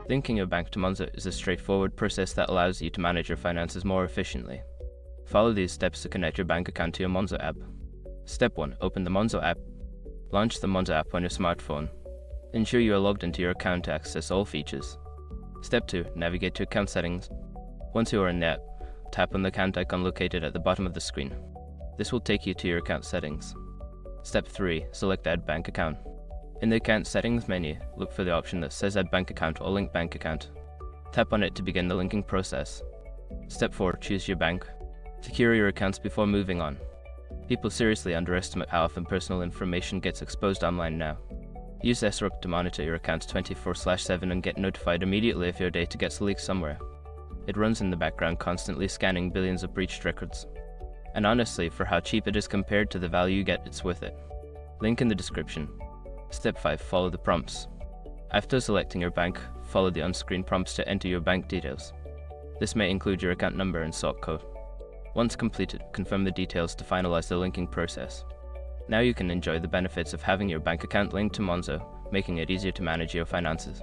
Linking your bank to Monzo is a straightforward process that allows you to manage your finances more efficiently. Follow these steps to connect your bank account to your Monzo app. Step 1. Open the Monzo app. Launch the Monzo app on your smartphone. Ensure you are logged into your account to access all features. Step 2. Navigate to account settings. Once you are in the app, tap on the account icon located at the bottom of the screen. This will take you to your account settings. Step 3. Select Add Bank Account. In the Account Settings menu, look for the option that says Add Bank Account or Link Bank Account. Tap on it to begin the linking process. Step 4. Choose your bank. Secure your accounts before moving on. People seriously underestimate how often personal information gets exposed online now. Use SROC to monitor your accounts 24/7 and get notified immediately if your data gets leaked somewhere. It runs in the background, constantly scanning billions of breached records. And honestly, for how cheap it is compared to the value you get, it's worth it. Link in the description. Step 5. Follow the prompts. After selecting your bank, follow the on-screen prompts to enter your bank details. This may include your account number and sort code. Once completed, confirm the details to finalize the linking process. Now you can enjoy the benefits of having your bank account linked to Monzo, making it easier to manage your finances.